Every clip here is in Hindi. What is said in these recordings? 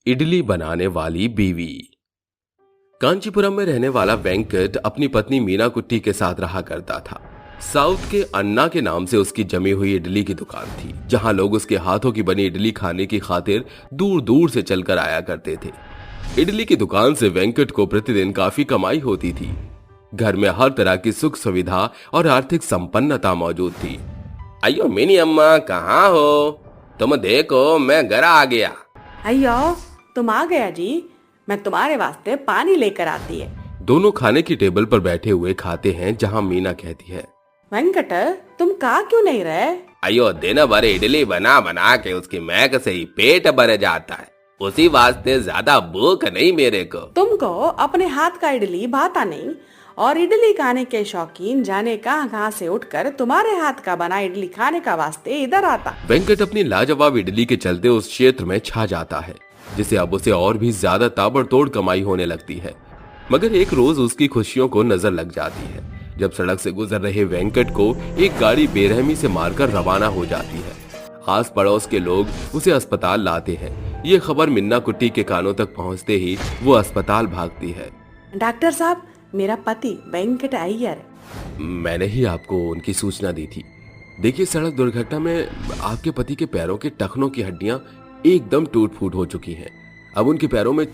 इडली बनाने वाली बीवी। कांचीपुरम में रहने वाला वेंकट अपनी पत्नी मीना कुट्टी के साथ रहा करता था। साउथ के अन्ना के नाम से उसकी जमी हुई इडली की दुकान थी, जहां लोग उसके हाथों की बनी इडली खाने की खातिर दूर दूर से चलकर आया करते थे। इडली की दुकान से वेंकट को प्रतिदिन काफी कमाई होती थी। घर में हर तरह की सुख सुविधा और आर्थिक संपन्नता मौजूद थी। अयो मिनी अम्मा, कहाँ हो? तुम देखो, मैं घर आ गया। अयो, तुम आ गया जी। मैं तुम्हारे वास्ते पानी लेकर आती है। दोनों खाने की टेबल पर बैठे हुए खाते हैं, जहां मीना कहती है, वेंकट, तुम कहा क्यों नहीं रहे? अयो, दिन भर इडली बना बना के उसकी महक से ही पेट भर जाता है। उसी वास्ते ज्यादा भूख नहीं मेरे को। तुमको अपने हाथ का इडली भाता नहीं, और इडली खाने के शौकीन जाने कहाँ से उठकर तुम्हारे हाथ का बना इडली खाने का वास्ते इधर आता। वेंकट अपनी लाजवाब इडली के चलते उस क्षेत्र में छा जाता है, जिसे अब उसे और भी ज्यादा ताबड़तोड़ कमाई होने लगती है। मगर एक रोज उसकी खुशियों को नजर लग जाती है, जब सड़क से गुजर रहे वेंकट को एक गाड़ी बेरहमी से मारकर रवाना हो जाती है। आस पड़ोस के लोग उसे अस्पताल लाते हैं। ये खबर मीना कुट्टी के कानों तक पहुंचते ही वो अस्पताल भागती है। डॉक्टर साहब, मेरा पति वेंकट अय्यर। मैंने ही आपको उनकी सूचना दी थी। देखिए, सड़क दुर्घटना में आपके पति के पैरों के टखनों की हड्डियां एकदम टूट फूट हो चुकी हैं। अब उनके पैरों में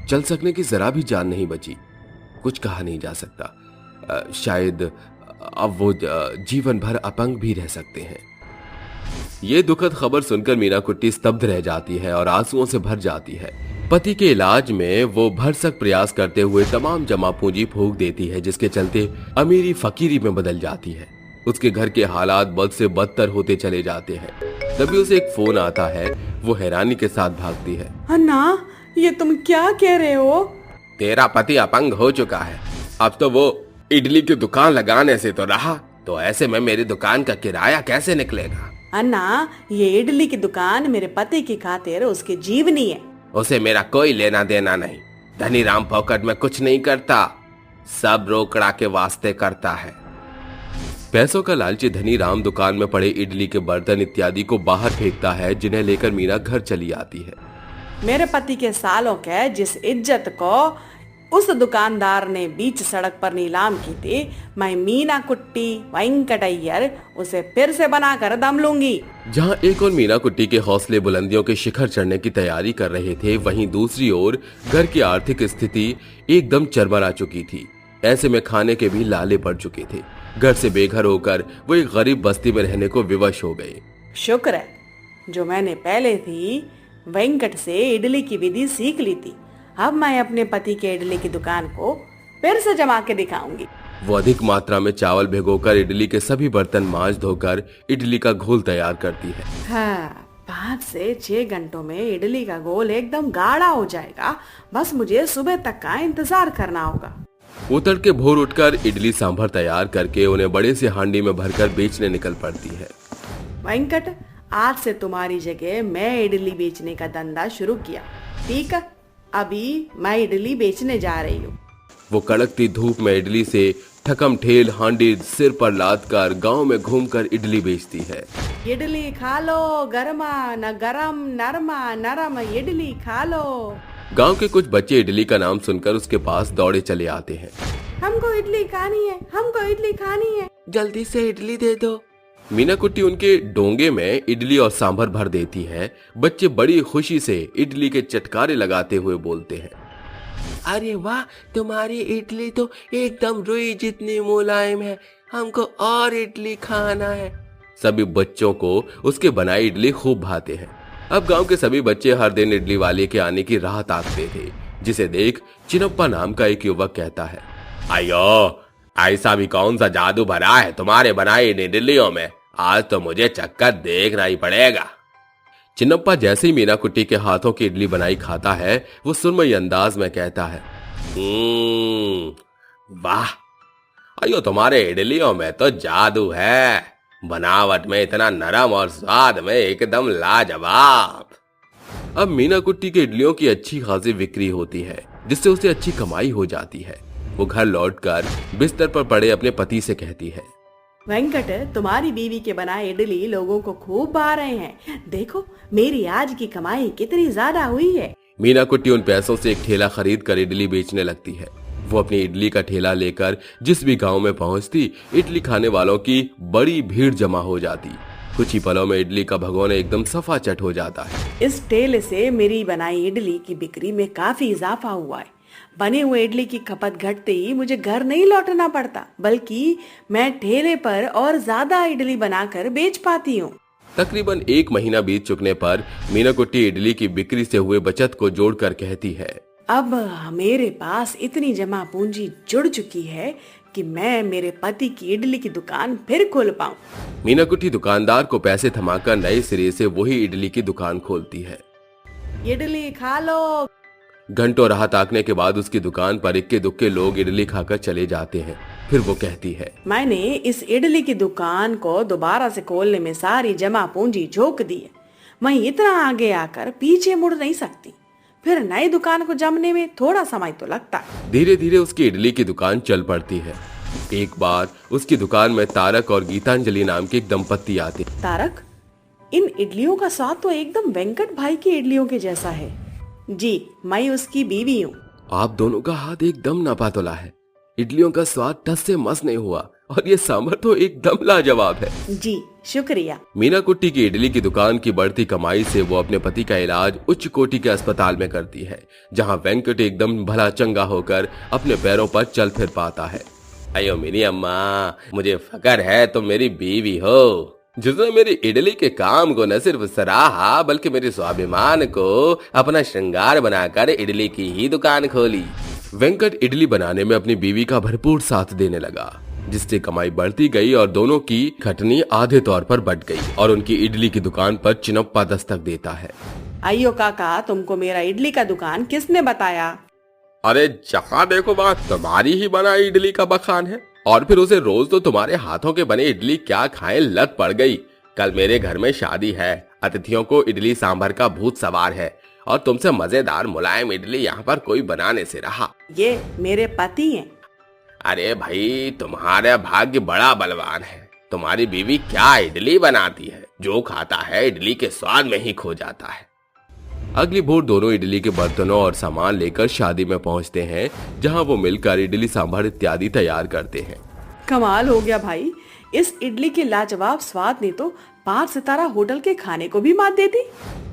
चल सकने की जरा भी जान नहीं बची। कुछ कहा नहीं जा सकता। शायद अब वो जीवन भर अपंग भी रह सकते हैं। ये दुखद खबर सुनकर मीना कुट्टी स्तब्ध रह जाती है और आंसुओं से भर जाती है। पति के इलाज में वो भरसक प्रयास करते हुए तमाम जमा पूंजी फूंक देती है, जिसके चलते अमीरी फकीरी में बदल जाती है। उसके घर के हालात बद से बदतर होते चले जाते हैं। तभी उसे एक फोन आता है। वो हैरानी के साथ भागती है। अन्ना, ये तुम क्या कह रहे हो? तेरा पति अपंग हो चुका है। अब तो वो इडली की दुकान लगाने से तो रहा, तो ऐसे में मेरी दुकान का किराया कैसे निकलेगा? अन्ना, ये इडली की दुकान मेरे पति की खातिर उसकी जीवनी है। उसे मेरा कोई लेना देना नहीं। धनी राम पॉकेट में कुछ नहीं करता, सब रोकड़ा के वास्ते करता है। पैसों का लालची धनी राम दुकान में पड़े इडली के बर्तन इत्यादि को बाहर फेंकता है, जिन्हें लेकर मीना घर चली आती है। मेरे पति के सालों के जिस इज्जत को उस दुकानदार ने बीच सड़क पर नीलाम की थी, मैं मीना कुट्टी वेंकट अय्यर उसे फिर से बनाकर दम लूंगी। जहां एक और मीना कुट्टी के हौसले बुलंदियों के शिखर चढ़ने की तैयारी कर रहे थे, वहीं दूसरी ओर घर की आर्थिक स्थिति एकदम चरमरा चुकी थी। ऐसे में खाने के भी लाले पड़ चुके थे। घर से बेघर होकर वो एक गरीब बस्ती में रहने को विवश हो गए। शुक्र है जो मैंने पहले थी वेंकट से इडली की विधि सीख ली थी। अब मैं अपने पति के इडली की दुकान को फिर से जमा के दिखाऊंगी। वो अधिक मात्रा में चावल भिगोकर इडली के सभी बर्तन मांज धोकर इडली का घोल तैयार करती है। हाँ, 5 से 6 घंटों में इडली का घोल एकदम गाढ़ा हो जाएगा। बस मुझे सुबह तक का इंतजार करना होगा। वो तड़के भोर उठकर इडली सांभर तैयार करके उन्हें बड़े से हांडी में भरकर बेचने निकल पड़ती है। वेंकट, आज से तुम्हारी जगह मैं इडली बेचने का धंधा शुरू किया, ठीक है? अभी मैं इडली बेचने जा रही हूँ। वो कड़कती धूप में इडली से ठकम ठेल हांडी सिर पर लाद कर गाँव में घूमकर इडली बेचती है। इडली खा लो गरमा न गरम, नरमा नरम इडली खा लो। गांव के कुछ बच्चे इडली का नाम सुनकर उसके पास दौड़े चले आते हैं। हमको इडली खानी है, हमको इडली खानी है, जल्दी से इडली दे दो। मीना कुट्टी उनके डोंगे में इडली और सांभर भर देती है। बच्चे बड़ी खुशी से इडली के चटकारे लगाते हुए बोलते हैं, अरे वाह, तुम्हारी इडली तो एकदम रुई जितनी मुलायम है, हमको और इडली खाना है। सभी बच्चों को उसके बनाई इडली खूब भाते हैं। अब गांव के सभी बच्चे हर दिन इडली वाले के आने की राह ताकते थे, जिसे देख चिनप्पा नाम का एक युवक कहता है, अयो, ऐसा भी कौन सा जादू भरा है तुम्हारे बनाई इडलियों में? आज तो मुझे चक्कर देखना ही पड़ेगा। चिन्नप्पा जैसे ही मीना कुट्टी के हाथों की इडली बनाई खाता है, वो सुरमई अंदाज में कहता है, वाह, अयो, तुम्हारे इडलियों में तो जादू है। बनावट में इतना नरम और स्वाद में एकदम लाजवाब। अब मीना कुट्टी के इडलियों की अच्छी खासी बिक्री होती है, जिससे उसे अच्छी कमाई हो जाती है। वो घर लौटकर बिस्तर पर पड़े अपने पति से कहती है, वेंकट, तुम्हारी बीवी के बनाए इडली लोगों को खूब भा रहे हैं। देखो मेरी आज की कमाई कितनी ज्यादा हुई है। मीना कुट्टी उन पैसों से एक ठेला खरीद कर इडली बेचने लगती है। वो अपनी इडली का ठेला लेकर जिस भी गांव में पहुंचती, इडली खाने वालों की बड़ी भीड़ जमा हो जाती। कुछ ही पलों में इडली का भगोना एकदम सफा चट हो जाता है। इस ठेले से मेरी बनाई इडली की बिक्री में काफी इजाफा हुआ है। बने हुए इडली की खपत घटते ही मुझे घर नहीं लौटना पड़ता, बल्कि मैं ठेले पर और ज्यादा इडली बनाकर बेच पाती हूँ। तकरीबन 1 महीना बीत चुकने पर मीना कुट्टी इडली की बिक्री से हुए बचत को जोड़कर कहती है, अब मेरे पास इतनी जमा पूंजी जुड़ चुकी है कि मैं मेरे पति की इडली की दुकान फिर खोल पाऊं। मीना कुट्टी दुकानदार को पैसे थमाकर नए सिरे से वही इडली की दुकान खोलती है। इडली खा लो। घंटों राह ताकने के बाद उसकी दुकान पर इक्के दुक्के लोग इडली खाकर चले जाते हैं। फिर वो कहती है, मैंने इस इडली की दुकान को दोबारा से खोलने में सारी जमा पूंजी झोंक दी है। मैं इतना आगे आकर पीछे मुड़ नहीं सकती। फिर नई दुकान को जमने में थोड़ा समय तो लगता है। धीरे धीरे उसकी इडली की दुकान चल पड़ती है। एक बार उसकी दुकान में तारक और गीतांजलि नाम के एक दंपत्ति आते। तारक, इन इडलियों का स्वाद तो एकदम वेंकट भाई की इडलियों के जैसा है। जी, मैं उसकी बीवी हूँ। आप दोनों का हाथ एकदम नापातोला है। इडलियों का स्वाद टस से मस नहीं हुआ और ये सांभर तो एकदम लाजवाब है। जी शुक्रिया। मीना कुट्टी की इडली की दुकान की बढ़ती कमाई से वो अपने पति का इलाज उच्च कोटि के अस्पताल में करती है, जहाँ वेंकट एकदम भला चंगा होकर अपने पैरों पर चल फिर पाता है। अयो मेरी अम्मा, मुझे फकर है तुम मेरी बीवी हो, जिसने मेरी इडली के काम को न सिर्फ सराहा बल्कि मेरे स्वाभिमान को अपना श्रृंगार बनाकर इडली की ही दुकान खोली। वेंकट इडली बनाने में अपनी बीवी का भरपूर साथ देने लगा, जिससे कमाई बढ़ती गई और दोनों की खटनी आधे तौर पर बढ़ गई और उनकी इडली की दुकान पर चिनप्पा दस्तक देता है। अयो काका, तुमको मेरा इडली का दुकान किसने बताया? अरे जहाँ देखो बात तुम्हारी ही बनाई इडली का बखान है, और फिर उसे रोज तो तुम्हारे हाथों के बने इडली क्या खाएं लत पड़ गई। कल मेरे घर में शादी है, अतिथियों को इडली सांभर का भूत सवार है और तुमसे मजेदार मुलायम इडली यहाँ पर कोई बनाने से रहा। ये मेरे पति हैं। अरे भाई, तुम्हारा भाग्य बड़ा बलवान है। तुम्हारी बीवी क्या इडली बनाती है, जो खाता है इडली के स्वाद में ही खो जाता है। अगली भोर दोनों इडली के बर्तनों और सामान लेकर शादी में पहुंचते हैं, जहां वो मिलकर इडली सांभर इत्यादि तैयार करते हैं। कमाल हो गया भाई, इस इडली के लाजवाब स्वाद ने तो 5 सितारा होटल के खाने को भी मात दे दी।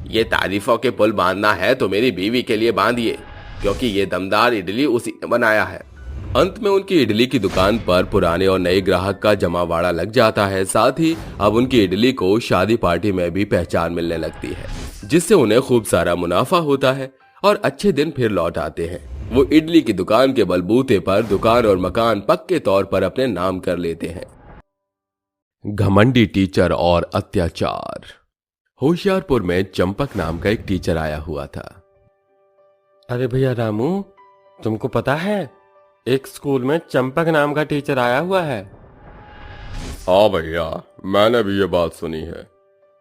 ये तारीफों के पुल बांधना है तो मेरी बीवी के लिए बांधिए, क्योंकि ये दमदार इडली उसी ने बनाया है। अंत में उनकी इडली की दुकान पर पुराने और नए ग्राहक का जमावाड़ा लग जाता है। साथ ही अब उनकी इडली को शादी पार्टी में भी पहचान मिलने लगती है, जिससे उन्हें खूब सारा मुनाफा होता है और अच्छे दिन फिर लौट आते हैं। वो इडली की दुकान के बलबूते पर दुकान और मकान पक्के तौर पर अपने नाम कर लेते हैं। घमंडी टीचर और अत्याचार। होशियारपुर में चंपक नाम का एक टीचर आया हुआ था। अरे भैया रामू, तुमको पता है एक स्कूल में चंपक नाम का टीचर आया हुआ है? हाँ भैया, मैंने भी ये बात सुनी है।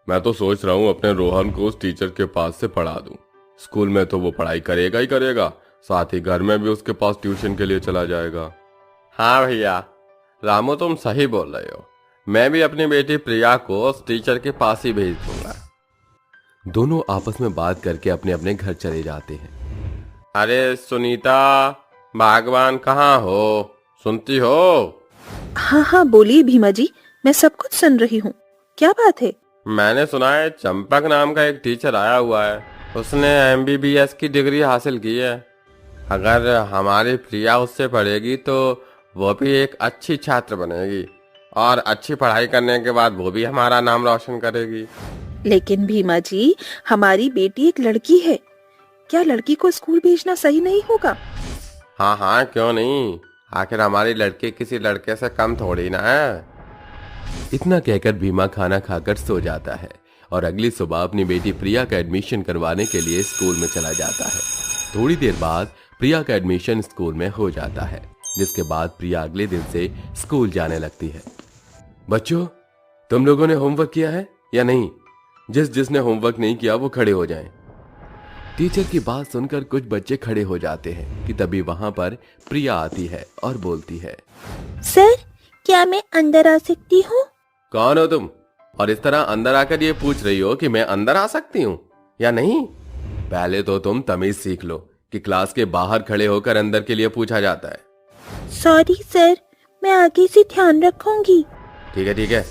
मैं तो सोच रहा हूँ अपने रोहन को उस टीचर के पास से पढ़ा दूं। स्कूल में तो वो पढ़ाई करेगा ही करेगा, साथ ही घर में भी उसके पास ट्यूशन के लिए चला जाएगा। हाँ भैया रामू, तुम सही बोल रहे हो। मैं भी अपनी बेटी प्रिया को उस टीचर के पास ही भेज दूंगा। दोनों आपस में बात करके अपने अपने घर चले जाते हैं। अरे सुनीता, भगवान कहाँ हो, सुनती हो? हाँ हाँ बोलिए भीमा जी, मैं सब कुछ सुन रही हूँ। क्या बात है? मैंने सुना है चंपक नाम का एक टीचर आया हुआ है। उसने MBBS की डिग्री हासिल की है। अगर हमारी प्रिया उससे पढ़ेगी तो वो भी एक अच्छी छात्र बनेगी और अच्छी पढ़ाई करने के बाद वो भी हमारा नाम रोशन करेगी। लेकिन भीमा जी, हमारी बेटी एक लड़की है। क्या लड़की को स्कूल भेजना सही नहीं होगा? हाँ हाँ, क्यों नहीं। आखिर हमारी लड़की किसी लड़के से कम थोड़ी ना है। इतना कहकर भीमा खाना खाकर सो जाता है और अगली सुबह अपनी बेटी प्रिया का एडमिशन करवाने के लिए स्कूल में चला जाता है। थोड़ी देर बाद प्रिया का एडमिशन स्कूल में हो जाता है, जिसके बाद प्रिया अगले दिन से स्कूल जाने लगती है। बच्चों, तुम लोगों ने होमवर्क किया है या नहीं? जिसने होमवर्क नहीं किया वो खड़े हो जाएं। टीचर की बात सुनकर कुछ बच्चे खड़े हो जाते हैं कि तभी वहां पर प्रिया आती है और बोलती है, सर, क्या मैं अंदर आ सकती हूँ? कौन हो तुम और इस तरह अंदर आकर ये पूछ रही हो कि मैं अंदर आ सकती हूँ या नहीं? पहले तो तुम तमीज सीख लो कि क्लास के बाहर खड़े होकर अंदर के लिए पूछा जाता है। सॉरी सर, मैं आगे से ध्यान रखूंगी। ठीक है,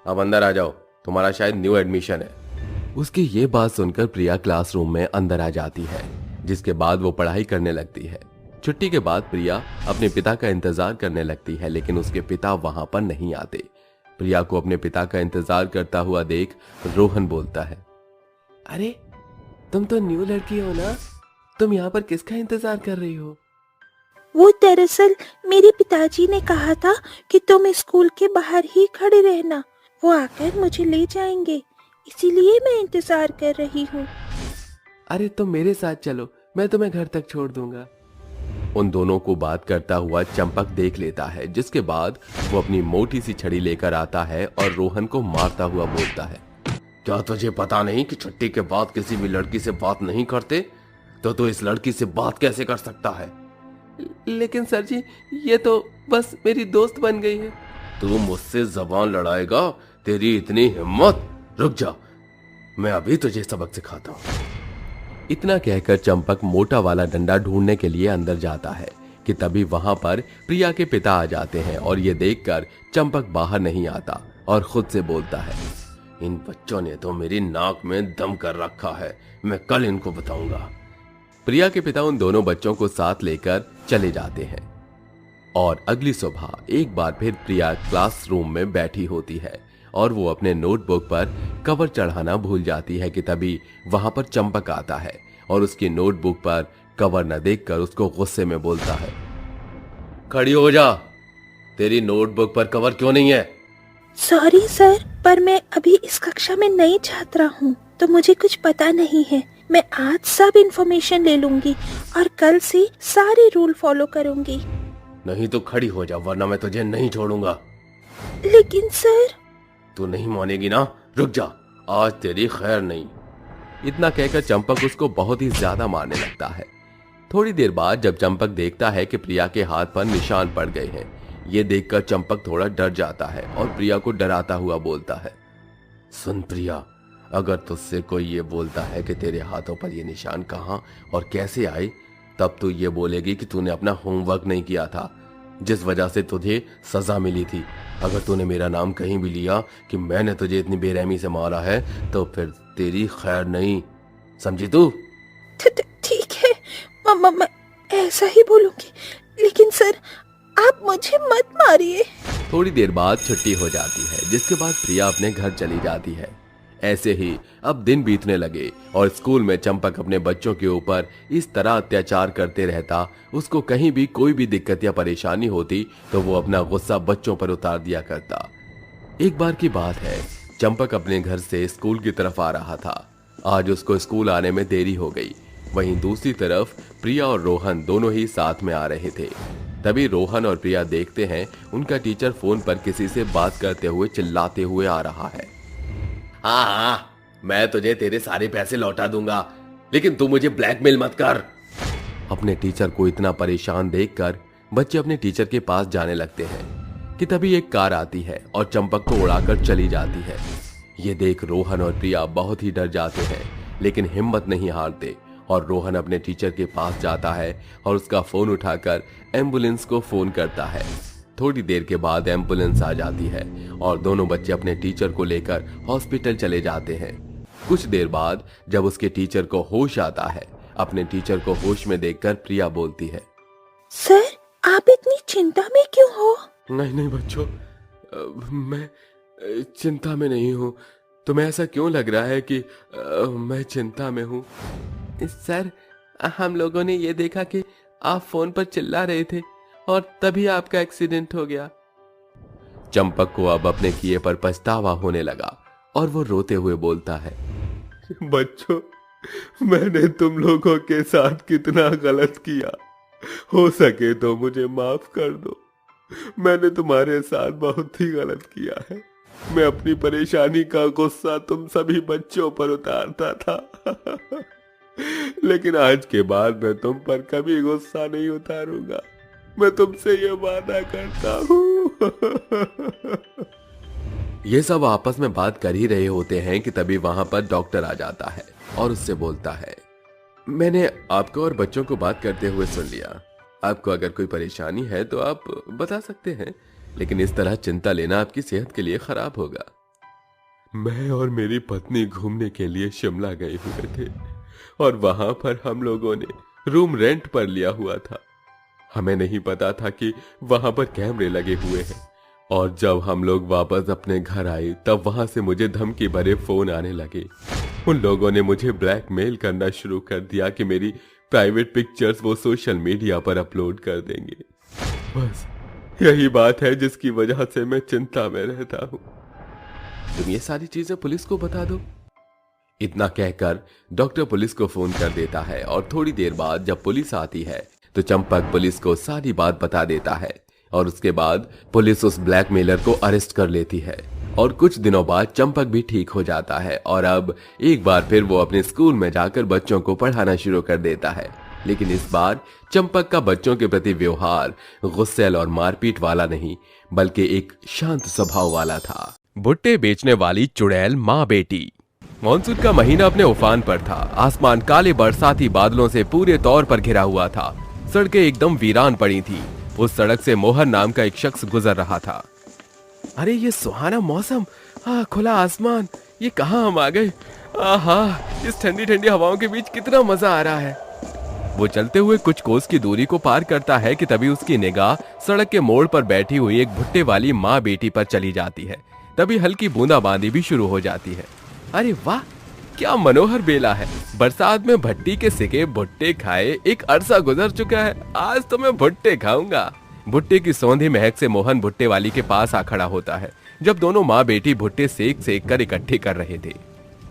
अब अंदर आ जाओ, तुम्हारा शायद न्यू एडमिशन है। उसकी ये बात सुनकर प्रिया क्लासरूम में अंदर आ जाती है, जिसके बाद वो पढ़ाई करने लगती है। छुट्टी के बाद प्रिया अपने पिता का इंतजार करने लगती है, लेकिन उसके पिता वहां पर नहीं आते। प्रिया को अपने पिता का इंतजार करता हुआ देख रोहन बोलता है, अरे तुम तो न्यू लड़की हो ना, तुम यहाँ पर किसका इंतजार कर रही हो? वो दरअसल मेरे पिताजी ने कहा था कि तुम स्कूल के बाहर ही खड़े रहना, वो आकर मुझे ले जाएंगे, इसीलिए मैं इंतजार कर रही हूँ। अरे तुम मेरे साथ चलो, मैं तुम्हें घर तक छोड़ दूंगा। उन दोनों को बात करता हुआ चंपक देख लेता है, जिसके बाद वो अपनी मोटी सी छड़ी लेकर आता है और रोहन को मारता हुआ बोलता है, क्या तुझे पता नहीं कि छुट्टी के बाद किसी भी लड़की से बात नहीं करते? तो तू इस लड़की से बात कैसे कर सकता है? लेकिन सर जी, ये तो बस मेरी दोस्त बन गई है। तू मुझसे जबान लड़ाएगा? तेरी इतनी हिम्मत? रुक जा, मैं अभी तुझे सबक सिखाता हूँ। इतना कहकर चंपक मोटा वाला डंडा ढूंढने के लिए अंदर जाता है कि तभी वहां पर प्रिया के पिता आ जाते हैं और ये देखकर चंपक बाहर नहीं आता और खुद से बोलता है, इन बच्चों ने तो मेरी नाक में दम कर रखा है, मैं कल इनको बताऊंगा। प्रिया के पिता उन दोनों बच्चों को साथ लेकर चले जाते हैं और अगली सुबह एक बार फिर प्रिया क्लासरूम में बैठी होती है और वो अपने नोटबुक पर कवर चढ़ाना भूल जाती है कि तभी वहां पर चंपक आता है और उसकी नोटबुक पर कवर न देखकर उसको गुस्से में बोलता है, खड़ी हो जा, तेरी नोटबुक पर कवर क्यों नहीं है? सॉरी सर, पर मैं अभी इस कक्षा में नई छात्रा हूँ, तो मुझे कुछ पता नहीं है। मैं आज सब इन्फॉर्मेशन ले लूंगी और कल से सारे रूल फॉलो करूंगी। नहीं तो खड़ी हो जा, वरना मैं तुझे नहीं छोड़ूंगा। लेकिन सर। तू नहीं मानेगी ना? रुक जा, आज तेरी खैर नहीं। इतना कहकर चंपक उसको बहुत ही ज्यादा मारने लगता है। थोड़ी देर बाद जब चंपक देखता है कि प्रिया के हाथ पर निशान पड़ गए हैं, ये देखकर चंपक थोड़ा डर जाता है और प्रिया को डराता हुआ बोलता है, सुन प्रिया, अगर तुझसे कोई ये बोलता है कि तेरे हाथों पर ये निशान कहाँ और कैसे आए, तब तू ये बोलेगी कि तूने अपना होमवर्क नहीं किया था, जिस वजह से तुझे सजा मिली थी। अगर तूने मेरा नाम कहीं भी लिया कि मैंने तुझे इतनी बेरहमी से मारा है, तो फिर तेरी खैर नहीं, समझी तू? ठीक है, मैं ऐसा ही बोलूंगी, लेकिन सर आप मुझे मत मारिए। थोड़ी देर बाद छुट्टी हो जाती है, जिसके बाद प्रिया अपने घर चली जाती है। ऐसे ही अब दिन बीतने लगे और स्कूल में चंपक अपने बच्चों के ऊपर इस तरह अत्याचार करते रहता। उसको कहीं भी कोई भी दिक्कत या परेशानी होती तो वो अपना गुस्सा बच्चों पर उतार दिया करता। एक बार की बात है, चंपक अपने घर से स्कूल की तरफ आ रहा था। आज उसको स्कूल आने में देरी हो गई। वहीं दूसरी तरफ प्रिया और रोहन दोनों ही साथ में आ रहे थे। तभी रोहन और प्रिया देखते हैं उनका टीचर फोन पर किसी से बात करते हुए चिल्लाते हुए आ रहा है, हाँ, मैं तुझे तेरे सारे पैसे लौटा दूंगा, लेकिन तू मुझे ब्लैकमेल मत कर। अपने टीचर को इतना परेशान देखकर बच्चे अपने टीचर के पास जाने लगते हैं कि तभी एक कार आती है और चंपक को उड़ाकर चली जाती है। ये देख रोहन और प्रिया बहुत ही डर जाते हैं, लेकिन हिम्मत नहीं हारते और रोहन अपने टीचर के पास जाता है और उसका फोन उठाकर एम्बुलेंस को फोन करता है। थोड़ी देर के बाद एम्बुलेंस आ जाती है और दोनों बच्चे अपने टीचर को लेकर हॉस्पिटल चले जाते हैं। कुछ देर बाद जब उसके टीचर को होश आता है, अपने टीचर को होश में देखकर प्रिया बोलती है, सर आप इतनी चिंता में क्यों हो? नहीं बच्चों, मैं चिंता में नहीं हूँ। तुम्हें ऐसा क्यों लग रहा है कि मैं चिंता में हूँ? सर, हम लोगों ने ये देखा कि आप फोन पर चिल्ला रहे थे और तभी आपका एक्सीडेंट हो गया। चंपक को अब अपने किए पर पछतावा होने लगा और वो रोते हुए बोलता है, बच्चों, मैंने तुम लोगों के साथ कितना गलत किया, हो सके तो मुझे माफ कर दो। मैंने तुम्हारे साथ बहुत ही गलत किया है। मैं अपनी परेशानी का गुस्सा तुम सभी बच्चों पर उतारता था लेकिन आज के बाद मैं तुम पर कभी गुस्सा नहीं उतारूंगा। मैं तुमसे ये वादा करता हूँ ये सब आपस में बात कर ही रहे होते हैं कि तभी वहां पर डॉक्टर आ जाता है और उससे बोलता है, मैंने आपको और बच्चों को बात करते हुए सुन लिया। आपको अगर कोई परेशानी है तो आप बता सकते हैं, लेकिन इस तरह चिंता लेना आपकी सेहत के लिए खराब होगा। मैं और मेरी पत्नी घूमने के लिए शिमला गए हुए थे और वहां पर हम लोगों ने रूम रेंट पर लिया हुआ था। हमें नहीं पता था कि वहां पर कैमरे लगे हुए हैं, और जब हम लोग वापस अपने घर आए तब वहां से मुझे धमकी भरे फोन आने लगे। उन लोगों ने मुझे ब्लैकमेल करना शुरू कर दिया कि मेरी प्राइवेट पिक्चर्स वो सोशल मीडिया पर अपलोड कर देंगे। बस यही बात है जिसकी वजह से मैं चिंता में रहता हूँ। तुम ये सारी चीजें पुलिस को बता दो। इतना कहकर डॉक्टर पुलिस को फोन कर देता है, और थोड़ी देर बाद जब पुलिस आती है तो चंपक पुलिस को सारी बात बता देता है, और उसके बाद पुलिस उस ब्लैकमेलर को अरेस्ट कर लेती है। और कुछ दिनों बाद चंपक भी ठीक हो जाता है, और अब एक बार फिर वो अपने स्कूल में जाकर बच्चों को पढ़ाना शुरू कर देता है। लेकिन इस बार चंपक का बच्चों के प्रति व्यवहार गुस्सैल और मारपीट वाला नहीं, बल्कि एक शांत स्वभाव वाला था। भुट्टे बेचने वाली चुड़ैल माँ बेटी। मानसून का महीना अपने उफान पर था। आसमान काले बरसाती बादलों से पूरे तौर पर घिरा हुआ था। सड़कें एकदम वीरान पड़ी थी। उस सड़क से मोहन नाम का एक शख्स गुजर रहा था। अरे ये सुहाना मौसम, खुला आसमान, ये कहाँ हम आ गए। आहा, इस ठंडी ठंडी हवाओं के बीच कितना मजा आ रहा है। वो चलते हुए कुछ कोस की दूरी को पार करता है कि तभी उसकी निगाह सड़क के मोड़ पर बैठी हुई एक भुट्टे वाली माँ बेटी पर चली जाती है। तभी हल्की बूंदाबांदी भी शुरू हो जाती है। अरे वाह, क्या मनोहर बेला है। बरसात में भट्टी के सिके भुट्टे खाए एक अरसा गुजर चुका है। आज तो मैं भुट्टे खाऊंगा। भुट्टे की सौंधी महक से मोहन भुट्टे वाली के पास आ खड़ा होता है, जब दोनों माँ बेटी भुट्टे सेक सेक कर इकट्ठे कर रहे थे।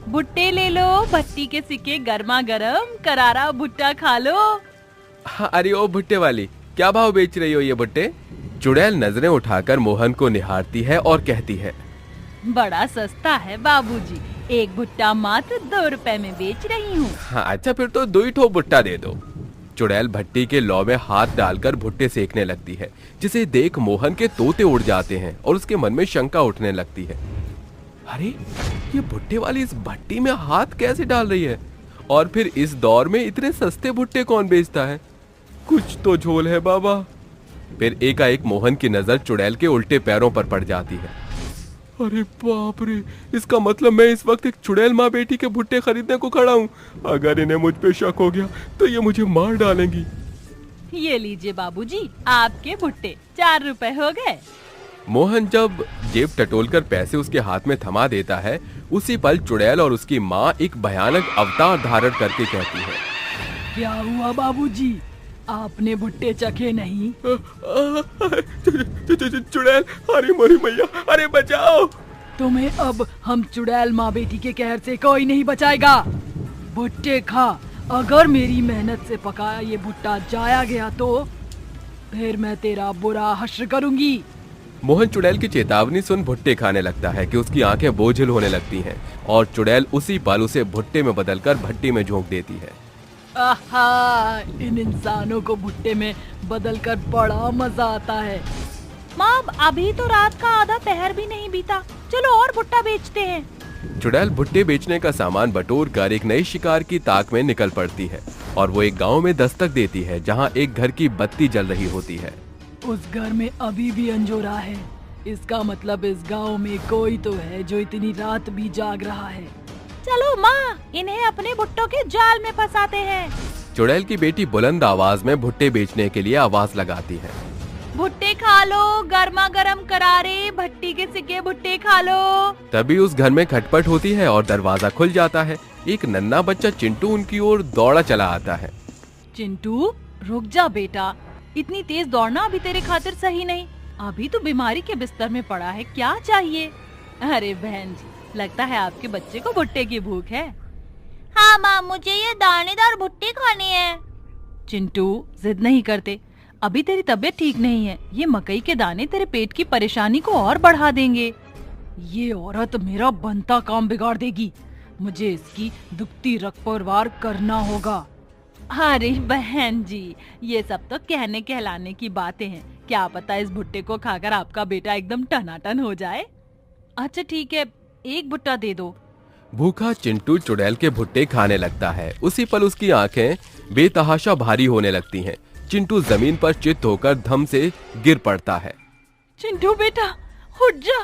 भुट्टे ले लो, भट्टी के सिके गर्मा गर्म, करारा भुट्टा खा लो। अरे ओ भुट्टे वाली, क्या भाव बेच रही हो ये भुट्टे? चुड़ैल नजरें उठाकर मोहन को निहारती है और कहती है, बड़ा सस्ता है बाबूजी, एक भुट्टा मात्र 2 रुपए में बेच रही हूँ। हाँ अच्छा, फिर तो 2 ही ठो भुट्टा दे दो। चुड़ैल भट्टी के लौ में हाथ डालकर भुट्टे सेकने लगती है, जिसे देख मोहन के तोते उड़ जाते हैं और उसके मन में शंका उठने लगती है। अरे ये भुट्टे वाली इस भट्टी में हाथ कैसे डाल रही है? और फिर इस दौर में इतने सस्ते भुट्टे कौन बेचता है? कुछ तो झोल है बाबा। फिर एकाएक मोहन की नजर चुड़ैल के उल्टे पैरों पर पड़ जाती है। अरे बाप रे, इसका मतलब मैं इस वक्त एक चुड़ैल माँ बेटी के भुट्टे खरीदने को खड़ा हूँ। अगर इन्हें मुझ पे शक हो गया तो ये मुझे मार डालेंगी। ये लीजिए बाबूजी, आपके भुट्टे 4 रुपए हो गए। मोहन जब जेब टटोलकर पैसे उसके हाथ में थमा देता है, उसी पल चुड़ैल और उसकी माँ एक भयानक अवतार धारण करके कहती है, क्या हुआ बाबूजी, आपने भुट्टे चखे नहीं? चुड़ैल, अरे मोरी मैया, अरे बचाओ। तुम्हें अब हम चुड़ैल माँ बेटी के कहर से कोई नहीं बचाएगा। भुट्टे खा, अगर मेरी मेहनत से पकाया ये भुट्टा जाया गया तो फिर मैं तेरा बुरा हश्र करूंगी। मोहन चुड़ैल की चेतावनी सुन भुट्टे खाने लगता है कि उसकी आंखें बोझिल होने लगती हैं, और चुड़ैल उसी पल उसे भुट्टे में बदलकर भट्टी में झोंक देती है। आहा, इन इंसानों को भुट्टे में बदलकर बड़ा मजा आता है। माँ, अभी तो रात का आधा पहर भी नहीं बीता, चलो और भुट्टा बेचते हैं। चुड़ैल भुट्टे बेचने का सामान बटोर कर एक नई शिकार की ताक में निकल पड़ती है, और वो एक गांव में दस्तक देती है जहां एक घर की बत्ती जल रही होती है। उस घर में अभी भी अंजोरा है, इसका मतलब इस गांव में कोई तो है जो इतनी रात भी जाग रहा है। चलो माँ, इन्हें अपने भुट्टों के जाल में फंसाते हैं। चुड़ैल की बेटी बुलंद आवाज में भुट्टे बेचने के लिए आवाज लगाती है। भुट्टे खा लो, गर्मा गर्म करारे भट्टी के सिके भुट्टे खा लो। तभी उस घर में खटपट होती है और दरवाजा खुल जाता है। एक नन्हा बच्चा चिंटू उनकी ओर दौड़ा चला आता है। चिंटू, रुक जा बेटा, इतनी तेज दौड़ना अभी तेरे खातिर सही नहीं। अभी तो बीमारी के बिस्तर में पड़ा है, क्या चाहिए? अरे बहन जी, लगता है आपके बच्चे को भुट्टे की भूख है। हाँ माँ, मुझे ये दानेदार भुट्टे खाने हैं। चिंटू, जिद नहीं करते, अभी तेरी तबीयत ठीक नहीं है। ये मकई के दाने तेरे पेट की परेशानी को और बढ़ा देंगे। ये औरत मेरा बनता काम बिगाड़ देगी, मुझे इसकी दुखती रख परवार करना होगा। अरे बहन जी, ये सब तो कहने कहलाने की बातें हैं, क्या पता इस भुट्टे को खाकर आपका बेटा एकदम टनाटन हो जाए। अच्छा ठीक है, एक भुट्टा दे दो। भूखा चिंटू चुड़ैल के भुट्टे खाने लगता है। उसी पल उसकी आंखें बेतहाशा भारी होने लगती हैं। चिंटू जमीन पर चित होकर धम से गिर पड़ता है। चिंटू बेटा उठ जा,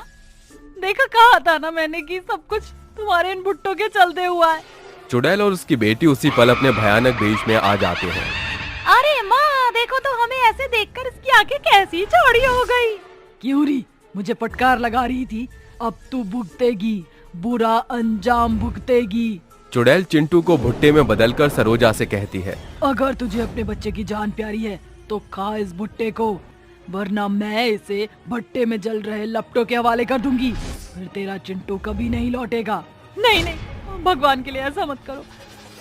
देखा कहा था ना मैंने कि सब कुछ तुम्हारे इन भुट्टों के चलते हुआ है। चुड़ैल और उसकी बेटी उसी पल अपने भयानक बेच में आ जाते हैं। अरे माँ देखो तो हमें ऐसे देखकर इसकी आंखें कैसी चौड़ी हो गई। क्यों री मुझे फटकार लगा रही थी, अब तू भुगतेगी, बुरा अंजाम भुगतेगी। चुड़ैल चिंटू को भुट्टे में बदलकर सरोजा से कहती है, अगर तुझे अपने बच्चे की जान प्यारी है तो खा इस भुट्टे को, वरना मैं इसे भट्टे में जल रहे लपटों के हवाले कर दूंगी, फिर तेरा चिंटू कभी नहीं लौटेगा। नहीं नहीं भगवान के लिए ऐसा मत करो,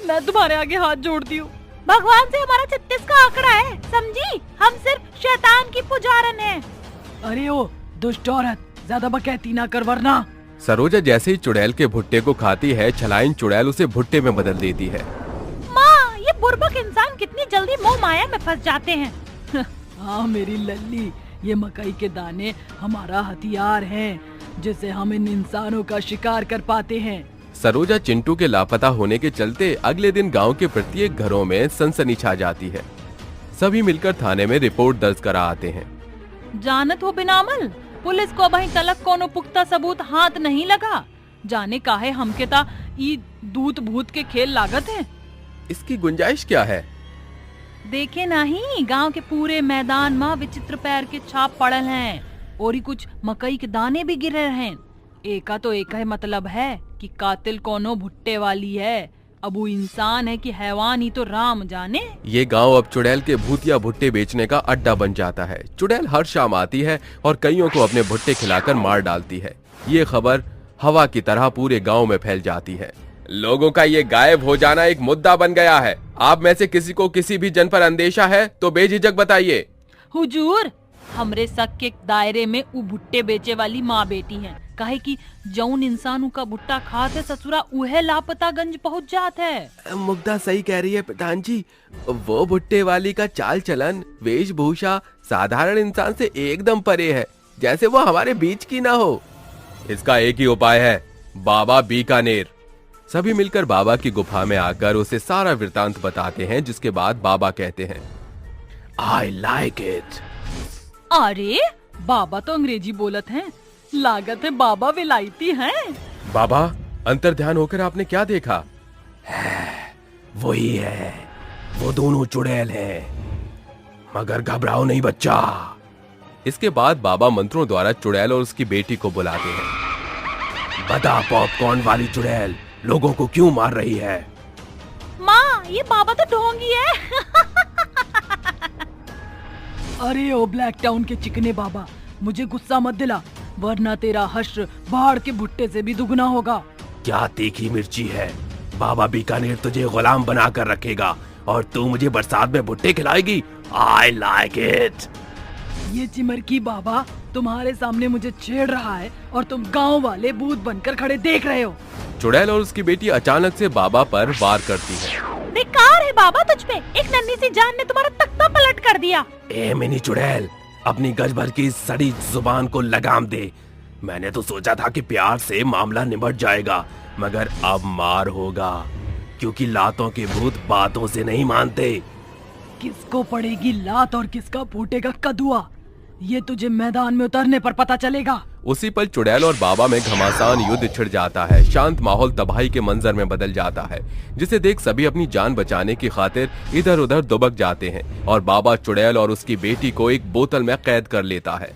मैं तुम्हारे आगे हाथ जोड़ती हूँ। भगवान से हमारा 36 का आंकड़ा है, समझी? हम सिर्फ शैतान की पुजारन हैं। अरे ओ दुष्ट औरत, ज्यादा बकैती ना कर वरना। सरोजा जैसे ही चुड़ैल के भुट्टे को खाती है, छलाइन चुड़ैल उसे भुट्टे में बदल देती है। माँ ये बुर्बक इंसान कितनी जल्दी मोह माया में फंस जाते हैं। हाँ मेरी लल्ली, ये मकई के दाने हमारा हथियार हैं, जिससे हम इन इंसानों का शिकार कर पाते हैं। सरोजा चिंटू के लापता होने के चलते अगले दिन गांव के प्रत्येक घरों में सनसनी छा जाती है। सभी मिलकर थाने में रिपोर्ट दर्ज करा आते हैं। जानत हो बिनामल, पुलिस को वहीं तलक कोनो पुख्ता सबूत हाथ नहीं लगा। जाने काहे हमके ता ई दूत भूत के खेल लागत है। इसकी गुंजाइश क्या है? देखे नहीं, गांव के पूरे मैदान में विचित्र पैर के छाप पड़ल हैं और ही कुछ मकई के दाने भी गिरे हैं। एका तो एक है मतलब है कि कातिल कोनो भुट्टे वाली है, अब वो इंसान है कि हैवान ही तो राम जाने। ये गांव अब चुड़ैल के भूतिया भुट्टे बेचने का अड्डा बन जाता है। चुड़ैल हर शाम आती है और कईयों को अपने भुट्टे खिलाकर मार डालती है। ये खबर हवा की तरह पूरे गांव में फैल जाती है। लोगों का ये गायब हो जाना एक मुद्दा बन गया है। आप में से किसी को किसी भी जन पर अंदेशा है तो बेझिझक बताइए। हुजूर, हमरे शक के दायरे में उ भुट्टे बेचे वाली माँ बेटी हैं। काहे कि जौन इंसान का भुट्टा खाते ससुरा उहे लापतागंज पहुँच जात है। मुग्धा सही कह रही है प्रधान जी, वो भुट्टे वाली का चाल चलन वेशभूषा साधारण इंसान से एकदम परे है, जैसे वो हमारे बीच की ना हो। इसका एक ही उपाय है, बाबा बीकानेर। सभी मिलकर बाबा की गुफा में आकर उसे सारा वृतांत बताते हैं, जिसके बाद बाबा कहते हैं, आई लाइक इट। अरे बाबा तो अंग्रेजी बोलत हैं, लागत है बाबा विलायती हैं। बाबा अंतर्ध्यान होकर आपने क्या देखा? वही है, वो दोनों चुड़ैल हैं, मगर घबराओ नहीं बच्चा। इसके बाद बाबा मंत्रों द्वारा चुड़ैल और उसकी बेटी को बुलाते हैं। बता पॉपकॉर्न वाली चुड़ैल लोगों को क्यों मार रही है? माँ ये बाबा तो ढोंगी है। अरे ओ ब्लैक टाउन के चिकने बाबा, मुझे गुस्सा मत दिला, वरना तेरा हश्र बाढ़ के भुट्टे से भी दुगना होगा। क्या तीखी मिर्ची है, बाबा बीकानेर तुझे गुलाम बना कर रखेगा और तू मुझे बरसात में भुट्टे खिलाएगी। I like it. ये चिमरकी बाबा तुम्हारे सामने मुझे छेड़ रहा है और तुम गांव वाले भूत बनकर खड़े देख रहे हो। चुड़ैल और उसकी बेटी अचानक से बाबा पर वार करती है। बेकार है बाबा तुझ पे, एक नन्ही सी जान ने तुम्हारा तख्ता पलट कर दिया। ए मिनी चुड़ैल, अपनी गज भर की सड़ी जुबान को लगाम दे। मैंने तो सोचा था कि प्यार से मामला निपट जाएगा, मगर अब मार होगा, क्योंकि लातों के भूत बातों से नहीं मानते। किसको पड़ेगी लात और किसका फूटेगा कदुआ, ये तुझे मैदान में उतरने पर पता चलेगा। उसी पल चुड़ैल और बाबा में घमासान युद्ध छिड़ जाता है। शांत माहौल तबाही के मंजर में बदल जाता है, जिसे देख सभी अपनी जान बचाने की खातिर इधर उधर दुबक जाते हैं और बाबा चुड़ैल और उसकी बेटी को एक बोतल में कैद कर लेता है।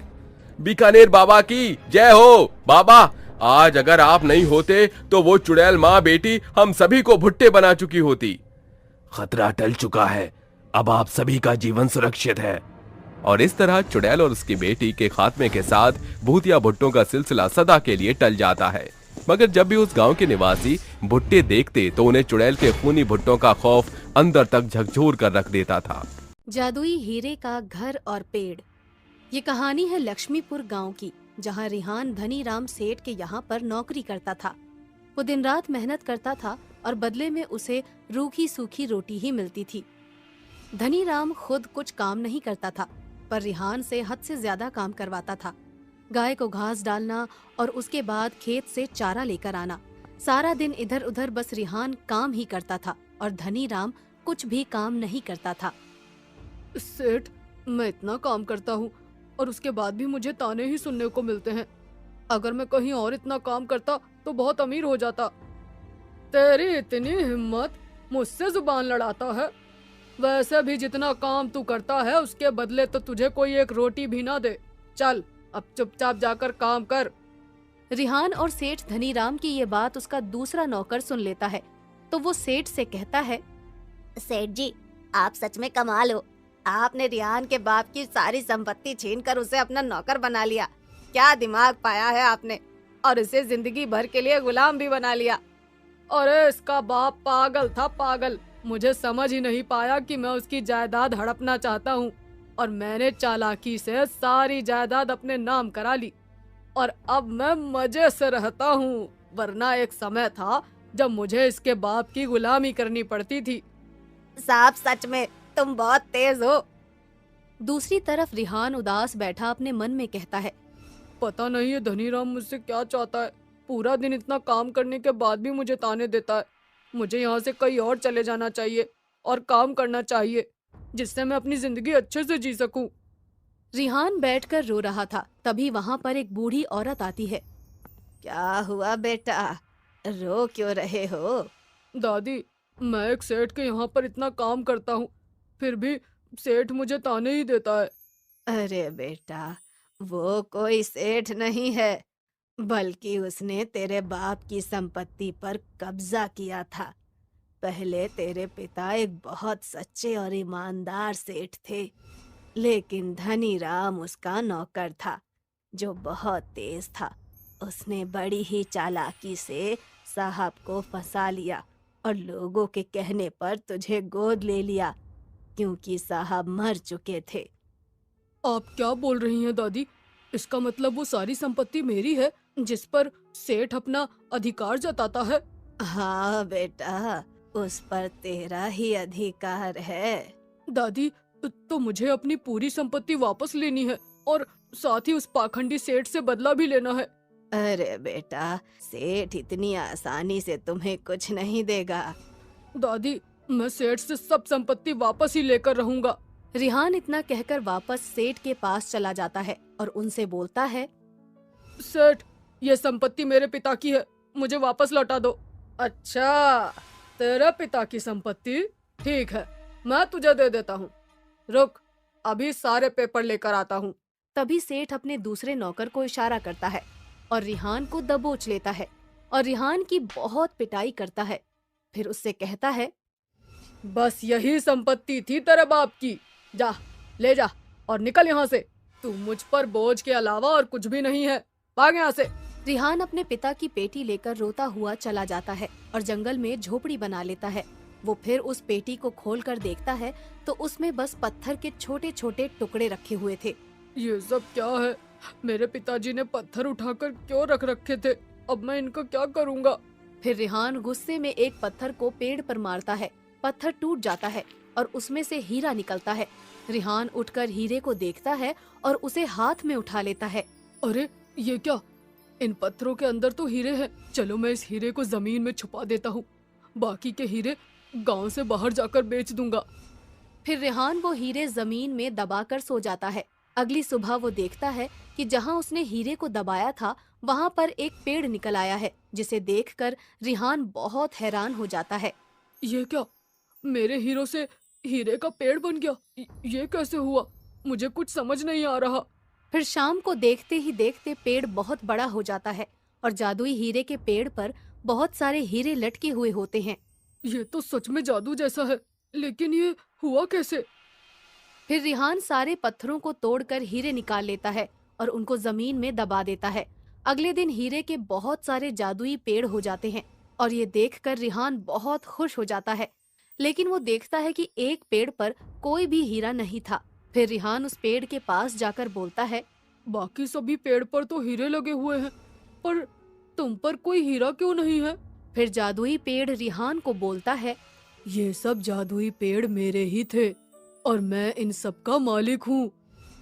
बीकानेर बाबा की जय हो। बाबा, आज अगर आप नहीं होते तो वो चुड़ैल माँ बेटी हम सभी को भुट्टे बना चुकी होती। खतरा टल चुका है, अब आप सभी का जीवन सुरक्षित है। और इस तरह चुड़ैल और उसकी बेटी के खात्मे के साथ भूतिया भुट्टों का सिलसिला सदा के लिए टल जाता है। मगर जब भी उस गांव के निवासी भुट्टे देखते तो उन्हें चुड़ैल के खूनी भुट्टों का खौफ अंदर तक झकझोर कर रख देता था। जादुई हीरे का घर और पेड़। ये कहानी है लक्ष्मीपुर गांव की, जहां रिहान धनी राम सेठ के यहाँ पर नौकरी करता था। वो दिन रात मेहनत करता था और बदले में उसे रूखी सूखी रोटी ही मिलती थी। धनी राम खुद कुछ काम नहीं करता था, पर रिहान से हद से ज्यादा काम करवाता था। गाय को घास डालना और उसके बाद खेत से चारा लेकर आना, सारा दिन इधर उधर बस रिहान काम ही करता था और धनी राम कुछ भी काम नहीं करता था। सेठ, मैं इतना काम करता हूँ और उसके बाद भी मुझे ताने ही सुनने को मिलते हैं। अगर मैं कहीं और इतना काम करता तो बहुत अमीर हो जाता। तेरी इतनी हिम्मत, मुझसे जुबान लड़ाता है। वैसे भी जितना काम तू करता है उसके बदले तो तुझे कोई एक रोटी भी ना दे। चल अब चुपचाप जाकर काम कर। रिहान और सेठ धनीराम की ये बात उसका दूसरा नौकर सुन लेता है तो वो सेठ से कहता है, सेठ जी, आप सच में कमाल हो। आपने रिहान के बाप की सारी संपत्ति छीनकर उसे अपना नौकर बना लिया। क्या दिमाग पाया है आपने, और उसे जिंदगी भर के लिए गुलाम भी बना लिया। अरे इसका बाप पागल था, पागल। मुझे समझ ही नहीं पाया कि मैं उसकी जायदाद हड़पना चाहता हूँ और मैंने चालाकी से सारी जायदाद अपने नाम करा ली और अब मैं मजे से रहता हूँ, वरना एक समय था जब मुझे इसके बाप की गुलामी करनी पड़ती थी। साहब, सच में तुम बहुत तेज हो। दूसरी तरफ रिहान उदास बैठा अपने मन में कहता है, पता नहीं ये धनीराम मुझसे क्या चाहता है। पूरा दिन इतना काम करने के बाद भी मुझे ताने देता है। मुझे यहाँ से कहीं और चले जाना चाहिए और काम करना चाहिए जिससे मैं अपनी जिंदगी अच्छे से जी सकूं। रिहान बैठकर रो रहा था, तभी वहाँ पर एक बूढ़ी औरत आती है। क्या हुआ बेटा, रो क्यों रहे हो? दादी, मैं एक सेठ के यहाँ पर इतना काम करता हूँ, फिर भी सेठ मुझे ताने ही देता है। अरे बेटा, वो कोई सेठ नहीं है, बल्कि उसने तेरे बाप की संपत्ति पर कब्जा किया था। पहले तेरे पिता एक बहुत सच्चे और ईमानदार सेठ थे, लेकिन धनीराम उसका नौकर था जो बहुत तेज था। उसने बड़ी ही चालाकी से साहब को फंसा लिया और लोगों के कहने पर तुझे गोद ले लिया, क्योंकि साहब मर चुके थे। आप क्या बोल रही हैं दादी? इसका मतलब वो सारी संपत्ति मेरी है जिस पर सेठ अपना अधिकार जताता है? हाँ बेटा, उस पर तेरा ही अधिकार है। दादी, तो मुझे अपनी पूरी संपत्ति वापस लेनी है और साथ ही उस पाखंडी सेठ से बदला भी लेना है। अरे बेटा, सेठ इतनी आसानी से तुम्हें कुछ नहीं देगा। दादी, मैं सेठ से सब संपत्ति वापस ही लेकर रहूंगा। रिहान इतना कहकर वापस सेठ के पास चला जाता है और उनसे बोलता है, सेठ, ये संपत्ति मेरे पिता की है, मुझे वापस लौटा दो। अच्छा, तेरे पिता की संपत्ति? ठीक है, मैं तुझे दे देता हूँ। रुक, अभी सारे पेपर लेकर आता हूँ। तभी सेठ अपने दूसरे नौकर को इशारा करता है और रिहान को दबोच लेता है और रिहान की बहुत पिटाई करता है। फिर उससे कहता है, बस यही संपत्ति थी तेरे बाप की, जा ले जा और निकल यहाँ से। तू मुझ पर बोझ के अलावा और कुछ भी नहीं है, भाग यहाँ से। रिहान अपने पिता की पेटी लेकर रोता हुआ चला जाता है और जंगल में झोपड़ी बना लेता है। वो फिर उस पेटी को खोलकर देखता है तो उसमें बस पत्थर के छोटे छोटे टुकड़े रखे हुए थे। ये सब क्या है? मेरे पिताजी ने पत्थर उठाकर क्यों रख रखे थे? अब मैं इनका क्या करूँगा? फिर रिहान गुस्से में एक पत्थर को पेड़ पर मारता है। पत्थर टूट जाता है और उसमें से हीरा निकलता है। रिहान उठकर हीरे को देखता है और उसे हाथ में उठा लेता है। अरे ये क्या? इन पत्थरों के अंदर तो हीरे हैं। चलो मैं इस हीरे को जमीन में छुपा देता हूँ, बाकी के हीरे गांव से बाहर जाकर बेच दूंगा। फिर रिहान वो हीरे जमीन में दबाकर सो जाता है। अगली सुबह वो देखता है कि जहाँ उसने हीरे को दबाया था वहाँ पर एक पेड़ निकल आया है, जिसे देखकर रिहान बहुत हैरान हो जाता है। ये क्या? मेरे हीरो से हीरे का पेड़ बन गया? ये कैसे हुआ? मुझे कुछ समझ नहीं आ रहा। फिर शाम को देखते ही देखते पेड़ बहुत बड़ा हो जाता है और जादुई हीरे के पेड़ पर बहुत सारे हीरे लटके हुए होते हैं। ये तो सच में जादू जैसा है, लेकिन ये हुआ कैसे? फिर रिहान सारे पत्थरों को तोड़कर हीरे निकाल लेता है और उनको जमीन में दबा देता है। अगले दिन हीरे के बहुत सारे जादुई पेड़ हो जाते हैं और ये देखकर रिहान बहुत खुश हो जाता है। लेकिन वो देखता है कि एक पेड़ पर कोई भी हीरा नहीं था। फिर रिहान उस पेड़ के पास जाकर बोलता है, बाकी सभी पेड़ पर तो हीरे लगे हुए हैं, पर तुम पर कोई हीरा क्यों नहीं है? फिर जादुई पेड़ रिहान को बोलता है, ये सब जादुई पेड़ मेरे ही थे और मैं इन सब का मालिक हूँ।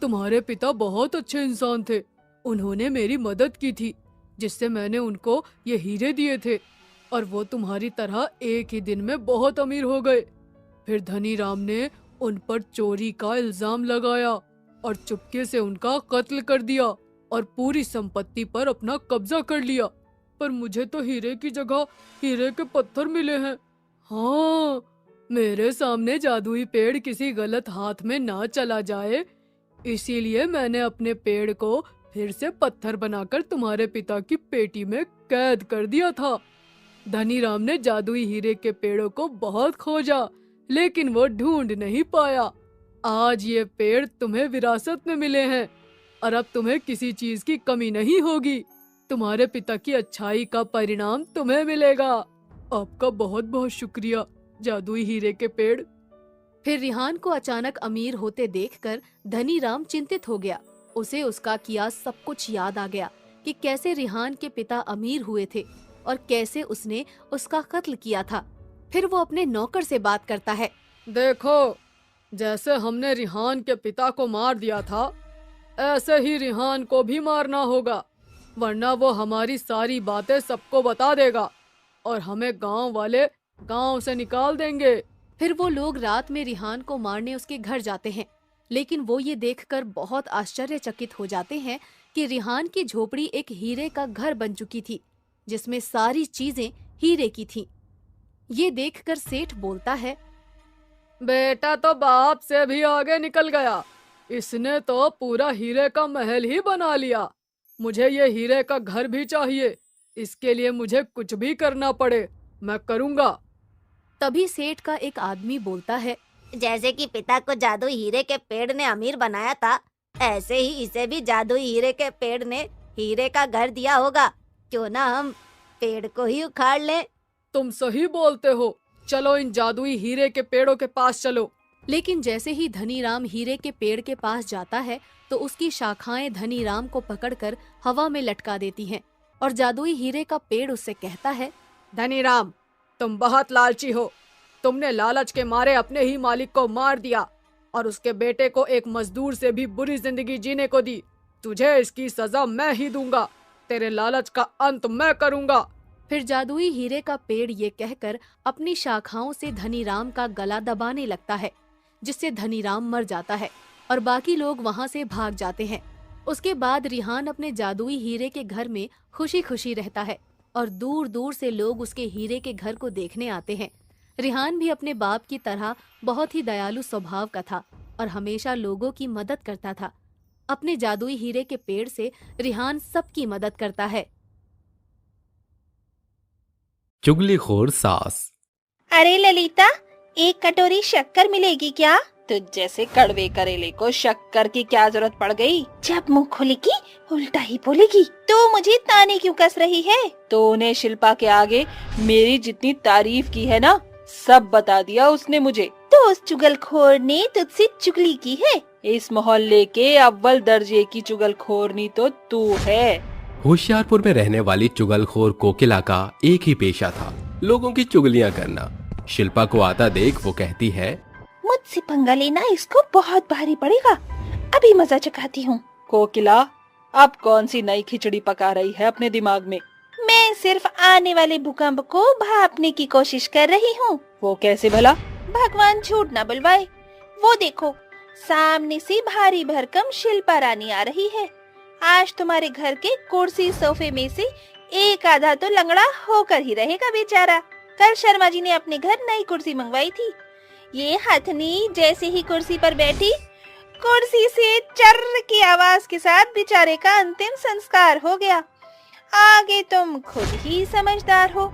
तुम्हारे पिता बहुत अच्छे इंसान थे, उन्होंने मेरी मदद की थी जिससे मैंने उनको ये हीरे दिए थे। और वो तुम्हारी तरह एक ही दिन में बहुत अमीर हो गए। फिर धनी राम ने उन पर चोरी का इल्जाम लगाया और चुपके से उनका कत्ल कर दिया और पूरी संपत्ति पर अपना कब्जा कर लिया। पर मुझे तो हीरे की जगह हीरे के पत्थर मिले हैं। हाँ, मेरे सामने जादुई पेड़ किसी गलत हाथ में ना चला जाए, इसीलिए मैंने अपने पेड़ को फिर से पत्थर बनाकर तुम्हारे पिता की पेटी में कैद कर दिया था। धनी राम ने जादुई हीरे के पेड़ों को बहुत खोजा, लेकिन वो ढूंढ नहीं पाया। आज ये पेड़ तुम्हें विरासत में मिले हैं और अब तुम्हें किसी चीज की कमी नहीं होगी। तुम्हारे पिता की अच्छाई का परिणाम तुम्हें मिलेगा। आपका बहुत बहुत शुक्रिया जादुई हीरे के पेड़। फिर रिहान को अचानक अमीर होते देखकर धनी राम चिंतित हो गया। उसे उसका किया सब कुछ याद आ गया कि कैसे रिहान के पिता अमीर हुए थे और कैसे उसने उसका कत्ल किया था। फिर वो अपने नौकर से बात करता है। देखो, जैसे हमने रिहान के पिता को मार दिया था, ऐसे ही रिहान को भी मारना होगा, वरना वो हमारी सारी बातें सबको बता देगा और हमें गांव वाले गांव से निकाल देंगे। फिर वो लोग रात में रिहान को मारने उसके घर जाते हैं, लेकिन वो ये देखकर बहुत आश्चर्यचकित हो जाते हैं कि रिहान की झोपड़ी एक हीरे का घर बन चुकी थी, जिसमें सारी चीजें हीरे की थीं। ये देखकर सेठ बोलता है, बेटा तो बाप से भी आगे निकल गया। इसने तो पूरा हीरे का महल ही बना लिया। मुझे ये हीरे का घर भी चाहिए। इसके लिए मुझे कुछ भी करना पड़े, मैं करूँगा। तभी सेठ का एक आदमी बोलता है, जैसे कि पिता को जादुई हीरे के पेड़ ने अमीर बनाया था, ऐसे ही इसे भी जादुई हीरे के पेड़ ने हीरे का घर दिया होगा। क्यों ना हम पेड़ को ही उखाड़ लें। तुम सही बोलते हो, चलो इन जादुई हीरे के पेड़ों के पास चलो। लेकिन जैसे ही धनी राम हीरे के पेड़ के पास जाता है तो उसकी शाखाएं धनी राम को पकड़कर हवा में लटका देती हैं और जादुई हीरे का पेड़ उससे कहता है, धनी राम, तुम बहुत लालची हो। तुमने लालच के मारे अपने ही मालिक को मार दिया और उसके बेटे को एक मजदूर से भी बुरी जिंदगी जीने को दी। तुझे इसकी सजा मैं ही दूंगा। तेरे लालच का अंत मैं करूंगा। फिर जादुई हीरे का पेड़ ये कहकर अपनी शाखाओं से धनी राम का गला दबाने लगता है, जिससे धनी राम मर जाता है और बाकी लोग वहां से भाग जाते हैं। उसके बाद रिहान अपने जादुई हीरे के घर में खुशी खुशी रहता है और दूर दूर से लोग उसके हीरे के घर को देखने आते हैं। रिहान भी अपने बाप की तरह बहुत ही दयालु स्वभाव का था और हमेशा लोगों की मदद करता था। अपने जादुई हीरे के पेड़ से रिहान सबकी मदद करता है। चुगलीखोर सास। अरे ललिता, एक कटोरी शक्कर मिलेगी क्या? तुझ जैसे कड़वे करेले को शक्कर की क्या जरूरत पड़ गई? जब मुंह खोलेगी उल्टा ही बोलेगी। तो मुझे ताने क्यों कस रही है? तो ने शिल्पा के आगे मेरी जितनी तारीफ की है ना, सब बता दिया उसने मुझे। तो उस चुगलखोर ने तुझसे चुगली की है? इस मोहल्ले के अव्वल दर्जे की चुगलखोरनी तो तू है। होशियारपुर में रहने वाली चुगलखोर कोकिला का एक ही पेशा था, लोगों की चुगलियां करना। शिल्पा को आता देख वो कहती है, मुझसे पंगा लेना इसको बहुत भारी पड़ेगा, अभी मजा चखाती हूँ। कोकिला, अब कौन सी नई खिचड़ी पका रही है अपने दिमाग में? मैं सिर्फ आने वाले भूकंप को भांपने की कोशिश कर रही हूँ। वो कैसे भला? भगवान झूठ न बुलवाए। वो देखो, सामने से भारी भरकम शिल्पा रानी आ रही है। आज तुम्हारे घर के कुर्सी सोफे में से एक आधा तो लंगड़ा होकर ही रहेगा बेचारा। कल शर्मा जी ने अपने घर नई कुर्सी मंगवाई थी। ये हथनी जैसे ही कुर्सी पर बैठी, कुर्सी से चर्र की आवाज के साथ बेचारे का अंतिम संस्कार हो गया। आगे तुम खुद ही समझदार हो।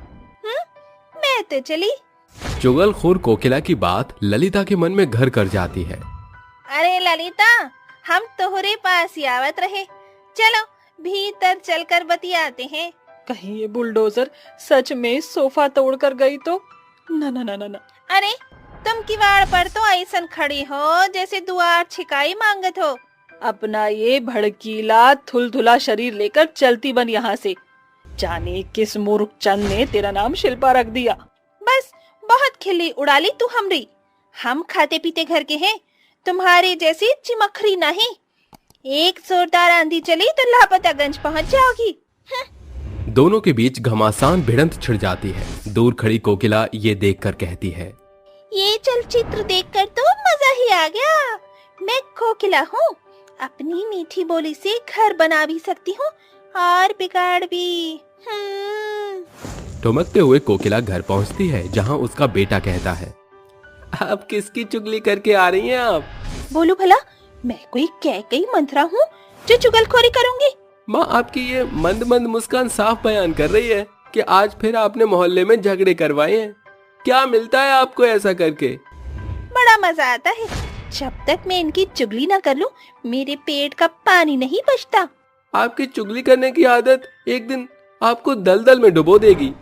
मैं तो चली। चुगलखोर कोकिला की बात ललिता के मन में घर कर जाती है। अरे ललिता, हम तोहरे पास ही आवत रहे। चलो भीतर चलकर बतियाते हैं। कहीं ये बुलडोजर सच में सोफा तोड़ कर गई तो? ना ना ना ना ना। अरे तुम किवाड़ पर तो ऐसन खड़ी हो जैसे दुआर छिकाई मांगत हो। अपना ये भड़कीला थुलथुला शरीर लेकर चलती बन यहाँ से। जाने किस मूर्ख चंद ने तेरा नाम शिल्पा रख दिया। बस बहुत खिल्ली उड़ा ली तू हमरी। हम खाते पीते घर के हैं, तुम्हारी जैसी चिमखरी नहीं। एक जोरदार आंधी चली तो लापतागंज पहुंच जाओगी। दोनों के बीच घमासान भिड़ंत छिड़ जाती है। दूर खड़ी कोकिला ये देखकर कहती है, ये चलचित्र देखकर तो मजा ही आ गया। मैं कोकिला हूँ, अपनी मीठी बोली से घर बना भी सकती हूँ और बिगाड़ भी। ठुमकते हुए कोकिला घर पहुँचती है, जहाँ उसका बेटा कहता है, आप किसकी चुगली करके आ रही हैं आप? बोलो भला, मैं कोई कैकई मंत्रा हूँ जो चुगलखोरी करूँगी? माँ, आपकी ये मंद मंद मुस्कान साफ बयान कर रही है कि आज फिर आपने मोहल्ले में झगड़े करवाए हैं। क्या मिलता है आपको ऐसा करके? बड़ा मजा आता है। जब तक मैं इनकी चुगली ना कर लूं, मेरे पेट का पानी नहीं बचता। आपकी चुगली करने की आदत एक दिन आपको दलदल में डुबो देगी।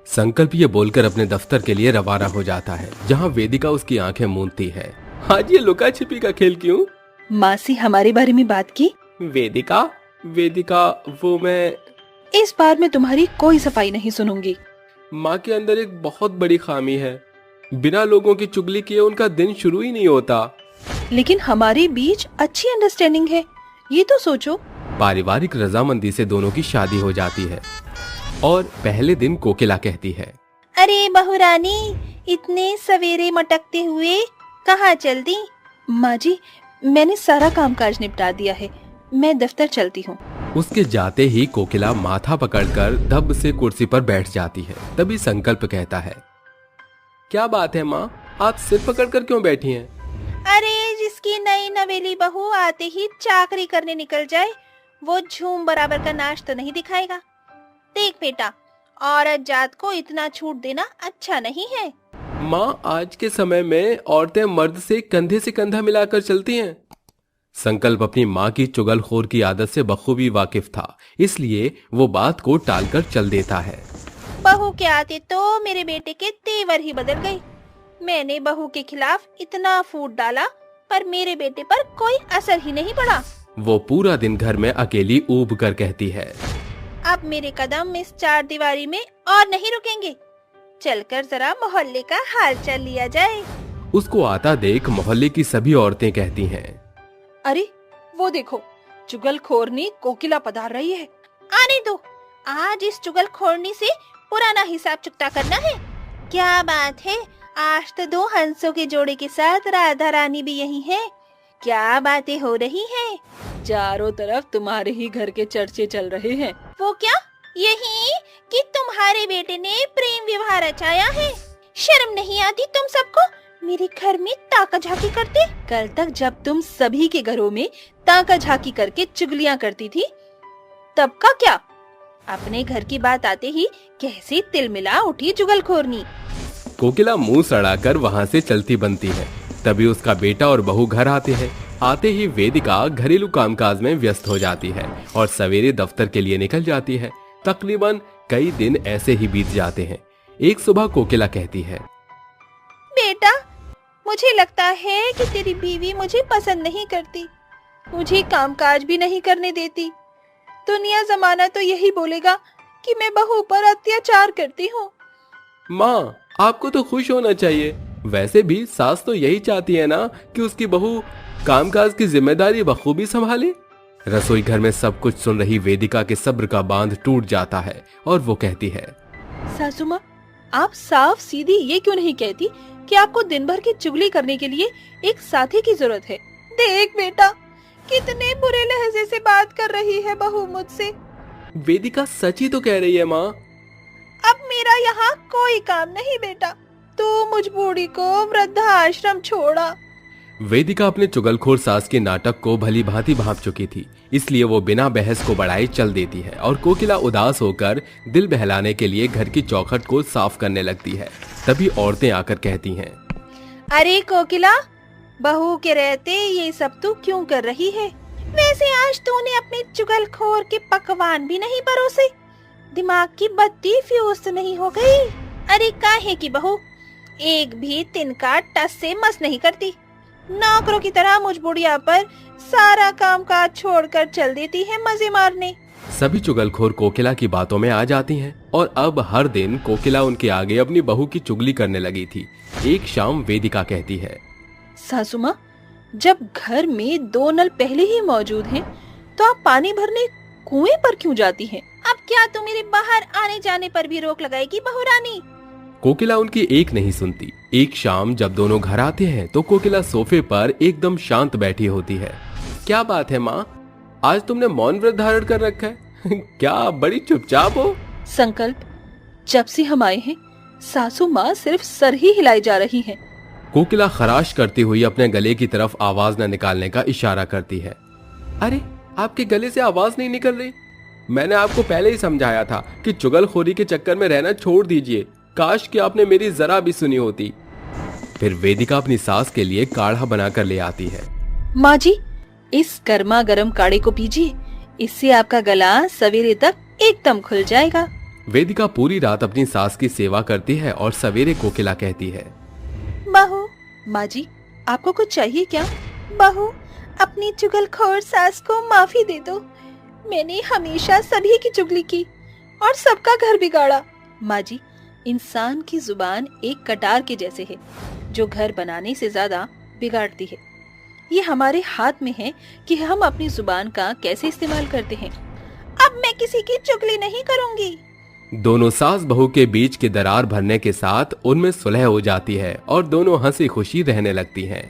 संकल्प ये बोलकर अपने दफ्तर के लिए रवाना हो जाता है, जहाँ वेदिका उसकी आंखें मूंदती है। आज ये लुका छिपी का खेल क्यों? माँ से हमारे बारे में बात की? वेदिका वो मैं इस बार मैं तुम्हारी कोई सफाई नहीं सुनूंगी। माँ के अंदर एक बहुत बड़ी खामी है। बिना लोगों की चुगली किए उनका दिन शुरू ही नहीं होता। लेकिन हमारे बीच अच्छी अंडरस्टैंडिंग है, ये तो सोचो। पारिवारिक रजामंदी से दोनों की शादी हो जाती है और पहले दिन कोकिला कहती है, अरे बहू रानी, इतने सवेरे मटकते हुए कहाँ चल दी? माँ जी, मैंने सारा कामकाज निपटा दिया है, मैं दफ्तर चलती हूँ। उसके जाते ही कोकिला माथा पकड़कर धब से कुर्सी पर बैठ जाती है। तभी संकल्प कहता है, क्या बात है माँ, आप सिर पकड़कर क्यों बैठी हैं? अरे जिसकी नई नवेली बहू आते ही चाकरी करने निकल जाए, वो झूम बराबर का नाच तो नहीं दिखाएगा। देख बेटा, औरत जात को इतना छूट देना अच्छा नहीं है। माँ, आज के समय में औरतें मर्द से कंधा मिलाकर चलती हैं। संकल्प अपनी माँ की चुगलखोर की आदत से बखूबी वाकिफ था, इसलिए वो बात को टालकर चल देता है। बहू के आते तो मेरे बेटे के तेवर ही बदल गए। मैंने बहू के खिलाफ इतना फूट डाला, पर मेरे बेटे पर कोई असर ही नहीं पड़ा। वो पूरा दिन घर में अकेली ऊब कर कहती है, अब मेरे कदम इस चार दीवारी में और नहीं रुकेंगे। चलकर जरा मोहल्ले का हाल चाल लिया जाए। उसको आता देख मोहल्ले की सभी औरतें कहती हैं, अरे वो देखो, चुगलखोरनी कोकिला पधार रही है। आने दो, आज इस चुगलखोरनी से पुराना हिसाब चुकता करना है। क्या बात है, आज तो दो हंसों के जोड़े के साथ राधा रानी भी यही है। क्या बातें हो रही हैं? चारों तरफ तुम्हारे ही घर के चर्चे चल रहे हैं। वो क्या, यही कि तुम्हारे बेटे ने प्रेम विवाह रचाया है। शर्म नहीं आती तुम सबको? मेरे घर में ताका झाकी करते। कल तक जब तुम सभी के घरों में ताका झाकी करके चुगलियां करती थी, तब का क्या? अपने घर की बात आते ही कैसे तिलमिला उठी चुगलखोरनी। कोकिला मुंह सड़ाकर वहाँ से चलती बनती है। तभी उसका बेटा और बहू घर आते हैं। आते ही वेदिका घरेलू कामकाज में व्यस्त हो जाती है और सवेरे दफ्तर के लिए निकल जाती है। तकरीबन कई दिन ऐसे ही बीत जाते हैं। एक सुबह कोकिला कहती है, बेटा, मुझे लगता है कि तेरी बीवी मुझे पसंद नहीं करती, मुझे कामकाज भी नहीं करने देती। दुनिया जमाना तो यही बोलेगा कि मैं बहू पर अत्याचार करती हूँ। माँ, आपको तो खुश होना चाहिए। वैसे भी सास तो यही चाहती है ना कि उसकी बहू कामकाज की जिम्मेदारी बखूबी संभाले। रसोई घर में सब कुछ सुन रही वेदिका के सब्र का बांध टूट जाता है और वो कहती है, सासू माँ, आप साफ सीधी ये क्यों नहीं कहती कि आपको दिन भर की चुगली करने के लिए एक साथी की जरूरत है? देख बेटा, कितने बुरे लहजे से बात कर रही है बहू मुझसे। वेदिका सच ही तो कह रही है माँ। अब मेरा यहाँ कोई काम नहीं बेटा, तू मुझ बूढ़ी को वृद्धाश्रम छोड़ा। वेदिका अपने चुगलखोर सास के नाटक को भली भांति भांप चुकी थी, इसलिए वो बिना बहस को बढ़ाए चल देती है और कोकिला उदास होकर दिल बहलाने के लिए घर की चौखट को साफ करने लगती है। तभी औरतें आकर कहती हैं, अरे कोकिला, बहू के रहते ये सब तू क्यों कर रही है? वैसे आज तूने अपने चुगलखोर के पकवान भी नहीं परोसे। दिमाग की बत्ती फ्यूज तो नहीं हो गई? अरे काहे की बहू एक भी तिनका टस से मस नहीं करती। नौकरों की तरह मुझ बुढ़िया पर सारा कामकाज छोड़कर चल देती है मजे मारने। सभी चुगलखोर कोकिला की बातों में आ जाती हैं और अब हर दिन कोकिला उनके आगे अपनी बहू की चुगली करने लगी थी। एक शाम वेदिका कहती है, सासू माँ, जब घर में 2 नल पहले ही मौजूद हैं, तो आप पानी भरने कुएं पर क्यों जाती हैं? अब क्या क्या तू मेरे बाहर आने जाने पर भी रोक लगाएगी बहू रानी? कोकिला उनकी एक नहीं सुनती। एक शाम जब दोनों घर आते हैं तो कोकिला सोफे पर एकदम शांत बैठी होती है। क्या बात है माँ, आज तुमने मौन व्रत धारण कर रखा है? क्या बड़ी चुपचाप हो? संकल्प, जब से हम आए हैं सासू माँ सिर्फ सर ही हिलाई जा रही हैं। कोकिला खराश करती हुई अपने गले की तरफ आवाज न निकालने का इशारा करती है। अरे आपके गले से आवाज नहीं निकल रही? मैंने आपको पहले ही समझाया था कि चुगलखोरी के चक्कर में रहना छोड़ दीजिए। काश कि आपने मेरी जरा भी सुनी होती। फिर वेदिका अपनी सास के लिए काढ़ा बनाकर ले आती है। माँ जी, इस गर्मा गर्म काढ़े को पीजिए, इससे आपका गला सवेरे तक एकदम खुल जाएगा। वेदिका पूरी रात अपनी सास की सेवा करती है और सवेरे कोकिला कहती है, बहू, माँ जी, आपको कुछ चाहिए क्या? बहू, अपनी चुगलखोर सास को माफी दे दो। मैंने हमेशा सभी की चुगली की और सबका घर बिगाड़ा। माँ जी, इंसान की जुबान एक कटार के जैसे है जो घर बनाने से ज्यादा बिगाड़ती है। ये हमारे हाथ में है कि हम अपनी जुबान का कैसे इस्तेमाल करते हैं। अब मैं किसी की चुगली नहीं करूंगी। दोनों सास बहू के बीच की दरार भरने के साथ उनमें सुलह हो जाती है और दोनों हंसी खुशी रहने लगती हैं।